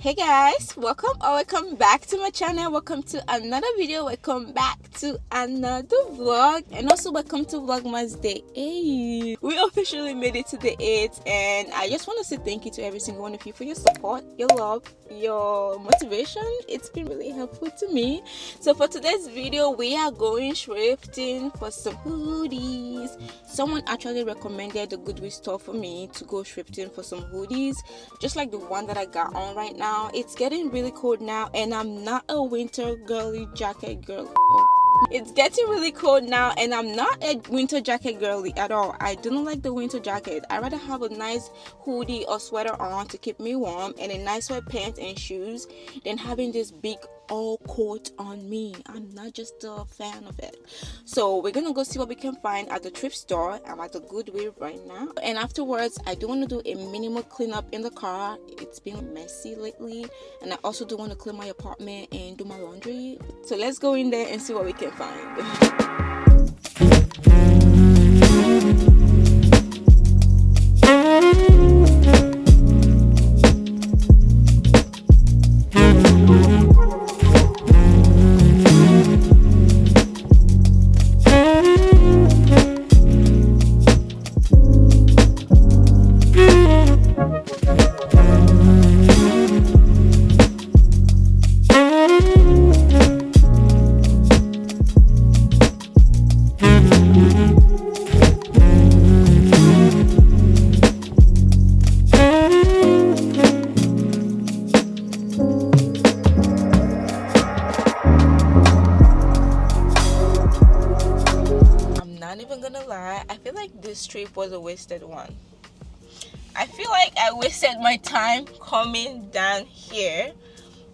Hey guys, welcome back to my channel. Welcome to another video. Welcome back to another vlog, and also welcome to Vlogmas Day 8. We officially made it to the 8th, and I just want to say thank you to every single one of you for your support, your love, your motivation. It's been really helpful to me. So for today's video, we are going thrifting for some hoodies. Someone actually recommended the Goodwill store for me to go thrifting for some hoodies, just like the one that I got on right now. It's getting really cold now, and I'm not a winter girly jacket girl. It's getting really cold now, and I'm not a winter jacket girly at all. I don't like the winter jacket. I rather have a nice hoodie or sweater on to keep me warm, and a nice sweatpants and shoes than having this big all coat on me. I'm not just a fan of it. So we're gonna go see what we can find at the thrift store. I'm at the Goodwill right now, and afterwards I do want to do a minimal cleanup in the car. It's been messy lately, and I also do want to clean my apartment and do my laundry. So let's go in there and see what we can find. Not even gonna lie, I feel like this trip was a wasted one. I feel like I wasted my time coming down here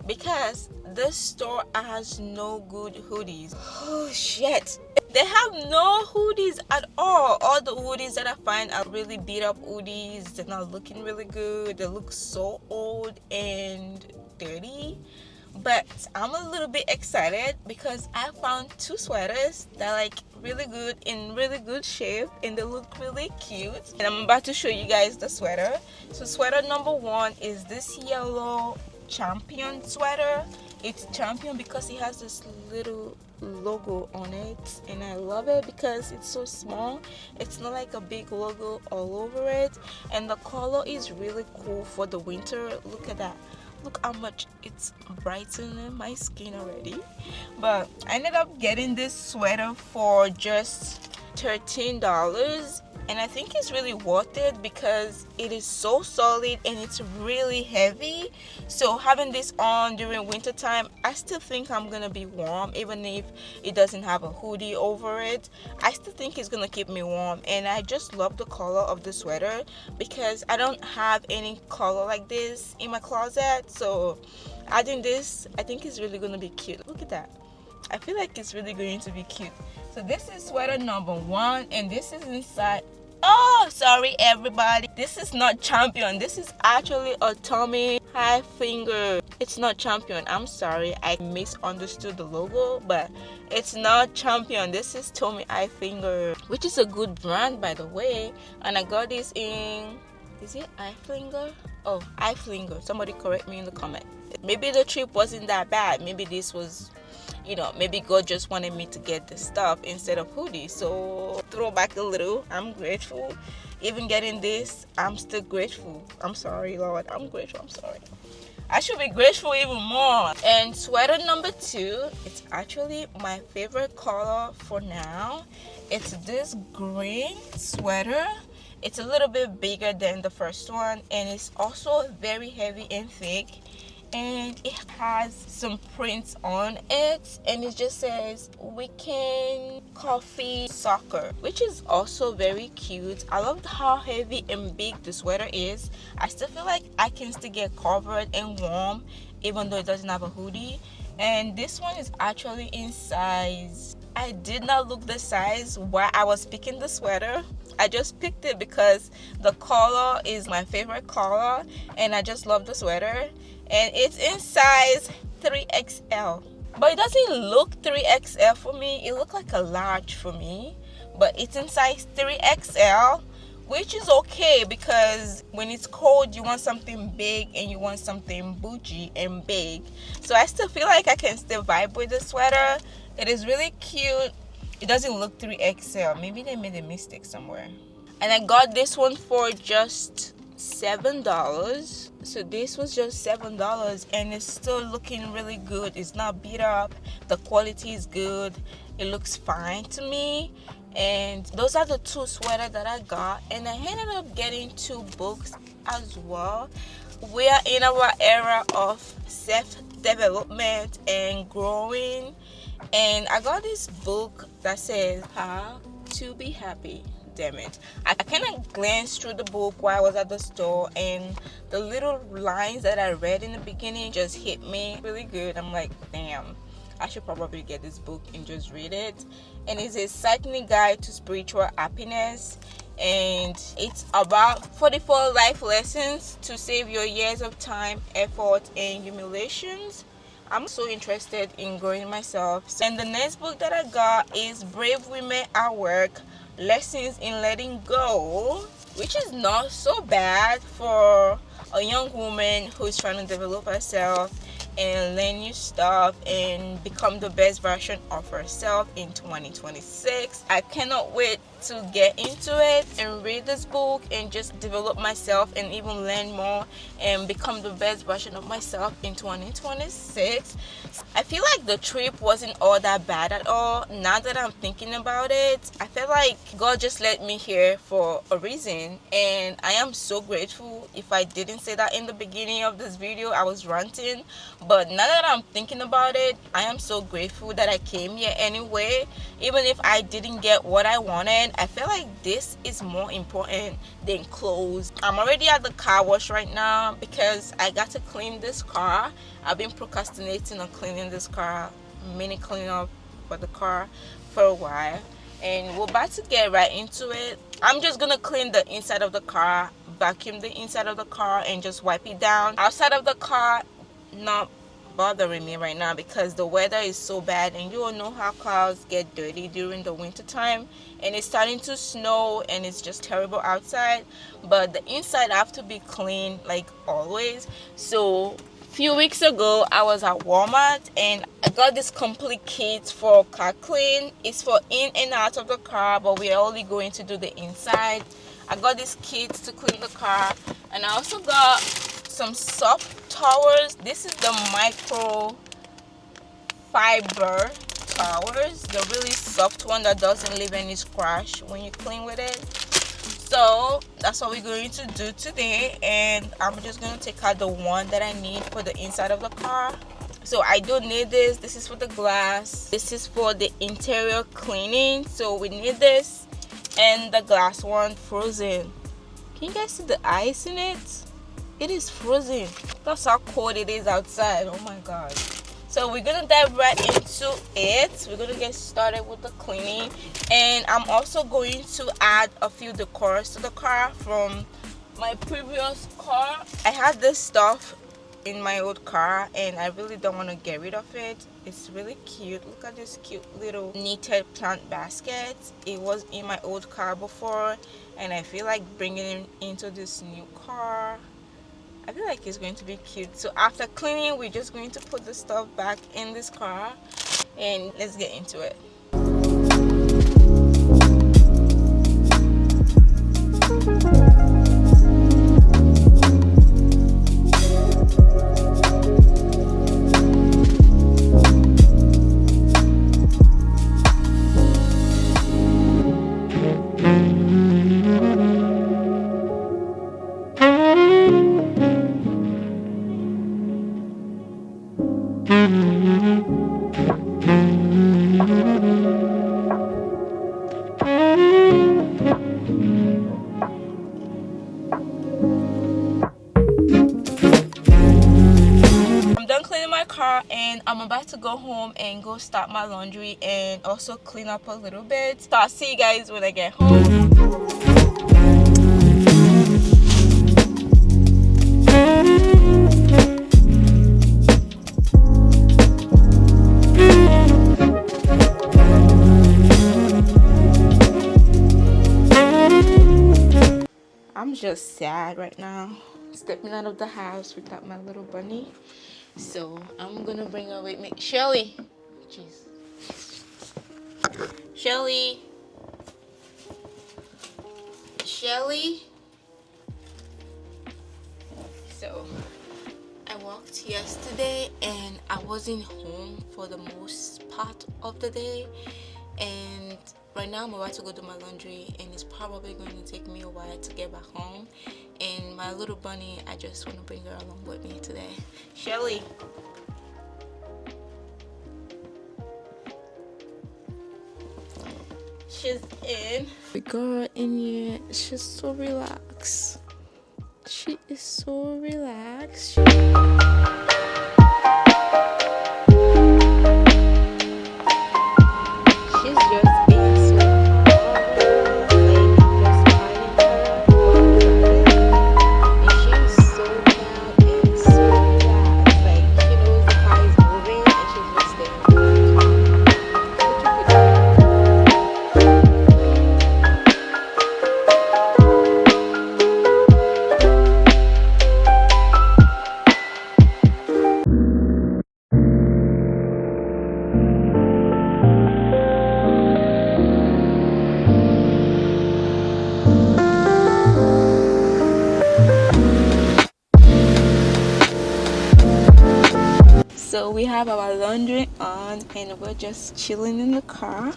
because this store has no good hoodies. Oh shit, they have no hoodies at all the hoodies that I find are really beat up hoodies. They're not looking really good. They look so old and dirty. But I'm a little bit excited because I found two sweaters that are like really good, in really good shape, and they look really cute. And I'm about to show you guys the sweater. So sweater number one is this yellow Champion sweater. It's Champion because it has this little logo on it, and I love it because it's so small. It's not like a big logo all over it, and the color is really cool for the winter. Look at that. Look how much it's brightening my skin already. But I ended up getting this sweater for just $13, and I think it's really worth it because it is so solid and it's really heavy. So having this on during winter time, I still think I'm gonna be warm. Even if it doesn't have a hoodie over it, I still think it's gonna keep me warm. And I just love the color of the sweater because I don't have any color like this in my closet. So adding this, I think it's really gonna be cute. Look at that. I feel like it's really going to be cute. So this is sweater number one, and this is inside. Oh, sorry everybody, this is not Champion. This is actually a Tommy Hilfiger. It's not Champion. I'm sorry, I misunderstood the logo, but it's not Champion. This is Tommy Hilfiger, which is a good brand, by the way. And I got this in, is it Hilfiger? Oh, Hilfiger. Somebody correct me in the comment. Maybe the trip wasn't that bad. Maybe this was, maybe God just wanted me to get the stuff instead of hoodie. So throw back a little. I'm grateful. Even getting this, I'm still grateful. I'm sorry, Lord. I'm grateful. I'm sorry. I should be grateful even more. And sweater number two, it's actually my favorite color for now. It's this green sweater. It's a little bit bigger than the first one, and it's also very heavy and thick. And it has some prints on it, and it just says Weekend Coffee Soccer, which is also very cute. I love how heavy and big the sweater is. I still feel like I can still get covered and warm even though it doesn't have a hoodie. And this one is actually in size, I did not look the size while I was picking the sweater. I just picked it because the color is my favorite color, and I just love the sweater. And it's in size 3XL, but it doesn't look 3XL for me. It looks like a large for me, but it's in size 3XL, which is okay because when it's cold you want something big and you want something bougie and big. So I still feel like I can still vibe with the sweater. It is really cute. It doesn't look 3XL. Maybe they made a mistake somewhere. And I got this one for just $7. So this was just $7 and it's still looking really good. It's not beat up. The quality is good. It looks fine to me. And those are the two sweaters that I got. And I ended up getting 2 books as well. We are in our era of self-development and growing. And I got this book that says How to Be Happy. Damn it. I kind of glanced through the book while I was at the store, and the little lines that I read in the beginning just hit me really good. I'm like, damn, I should probably get this book and just read it. And it's a cycling guide to spiritual happiness, and it's about 44 life lessons to save your years of time, effort, and humiliations. I'm so interested in growing myself. And the next book that I got is Brave Women at Work, Lessons in Letting Go, which is not so bad for a young woman who's trying to develop herself and learn new stuff and become the best version of herself in 2026. I cannot wait to get into it and read this book and just develop myself and even learn more and become the best version of myself in 2026. I feel like the trip wasn't all that bad at all. Now that I'm thinking about it, I feel like God just led me here for a reason, and I am so grateful. If I didn't say that in the beginning of this video, I was ranting, but now that I'm thinking about it, I am so grateful that I came here anyway. Even if I didn't get what I wanted, I feel like this is more important than clothes. I'm already at the car wash right now because I got to clean this car. I've been procrastinating on cleaning this car, mini cleanup for the car for a while, and we're about to get right into it. I'm just gonna clean the inside of the car, vacuum the inside of the car, and just wipe it down. Outside of the car, not bothering me right now because the weather is so bad, and you all know how cars get dirty during the winter time, and it's starting to snow and it's just terrible outside. But the inside have to be clean like always. So few weeks ago I was at Walmart and I got this complete kit for car clean. It's for in and out of the car, but we're only going to do the inside. I got this kit to clean the car, and I also got some soft towels. This is the micro fiber towels, the really soft one that doesn't leave any scratch when you clean with it. So that's what we're going to do today, and I'm just going to take out the one that I need for the inside of the car. So I don't need this. This is for the glass. This is for the interior cleaning. So we need this, and the glass one frozen. Can you guys see the ice in it? It is frozen. That's how cold it is outside. Oh my god. So we're gonna dive right into it. We're gonna get started with the cleaning, and I'm also going to add a few decors to the car from my previous car. I had this stuff in my old car and I really don't want to get rid of it. It's really cute. Look at this cute little knitted plant basket. It was in my old car before, and I feel like bringing it into this new car, I feel like it's going to be cute. So after cleaning, we're just going to put the stuff back in this car, and let's get into it. And I'm about to go home and go start my laundry and also clean up a little bit. So I'll see you guys when I get home. just sad right now, stepping out of the house without my little bunny. So I'm gonna bring her with me. Shelly, jeez, Shelly, Shelly. So I walked yesterday and I wasn't home for the most part of the day, and right now I'm about to go do my laundry, and it's probably going to take me a while to get back home. And my little bunny, I just want to bring her along with me today. Shelly. She's in. The girl in here, she's so relaxed. She is so relaxed. So we have our laundry on and we're just chilling in the car.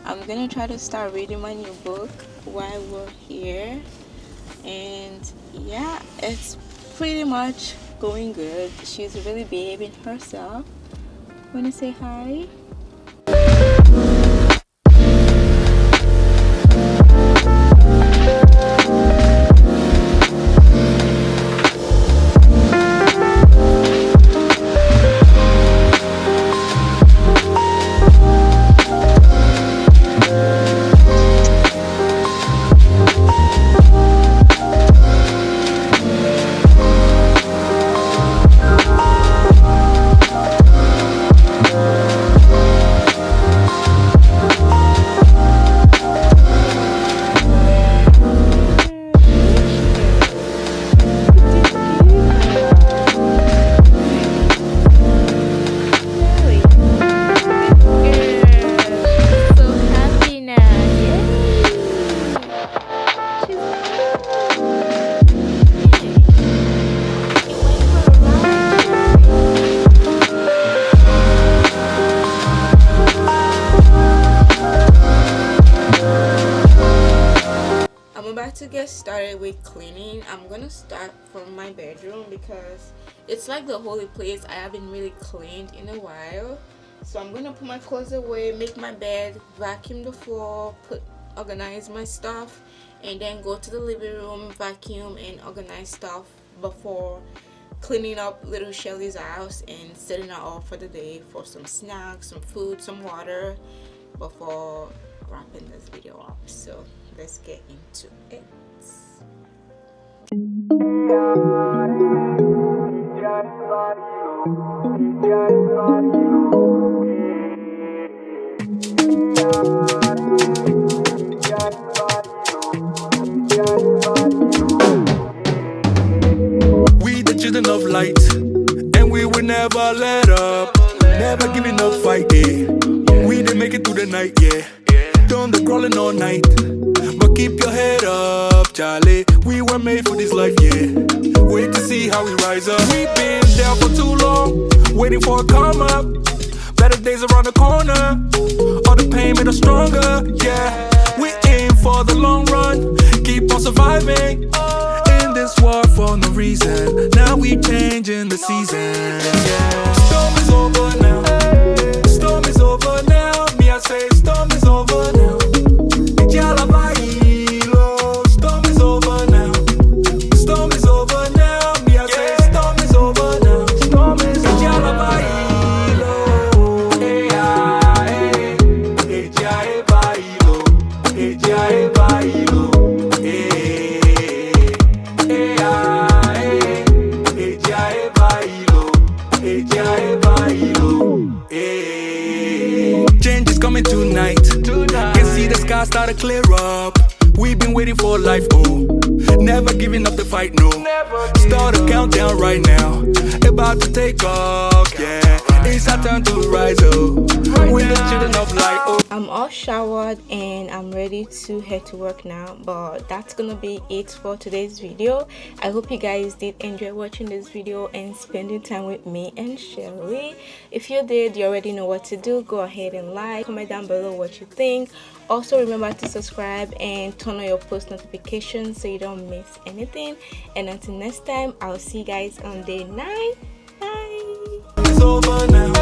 I'm gonna try to start reading my new book while we're here, and yeah, it's pretty much going good. She's really behaving herself. Wanna say hi? To get started with cleaning. I'm gonna start from my bedroom because it's like the holy place. I haven't really cleaned in a while, so I'm gonna put my clothes away, make my bed, vacuum the floor, organize my stuff, and then go to the living room, vacuum and organize stuff before cleaning up little Shelly's house and setting her off for the day for some snacks, some food, some water before wrapping this video up. So let's get into it. We the children of light, and we will never let up, never giving up fight, yeah. We didn't make it through the night, yeah. Done the crawling all night, but keep your head up, Charlie. We were made for this life, yeah. Wait to see how we rise up. We've been down for too long, waiting for a come up. Better days around the corner, all the pain made us stronger, yeah. We aim for the long run, keep on surviving in this war for no reason. Now we changing the season, yeah. Storm is over now, storm is over now. Me I say storm is over now. Storm is over now, storm is over now. Me I say storm is over now. Storm is over. Change is coming tonight. Can see the sky start to clear up. We've been waiting for life, oh. Never giving up the fight, no. Start a countdown right now. About to take off, yeah. It's our turn to rise up. We're the children of light. Oh. I'm all showered and I'm ready to head to work now, but that's gonna be it for today's video. I hope you guys did enjoy watching this video and spending time with me and Shelly. If you did, you already know what to do. Go ahead and like, comment down below what you think. Also remember to subscribe and turn on your post notifications so you don't miss anything. And until next time, I'll see you guys on day 9. Bye. It's over now.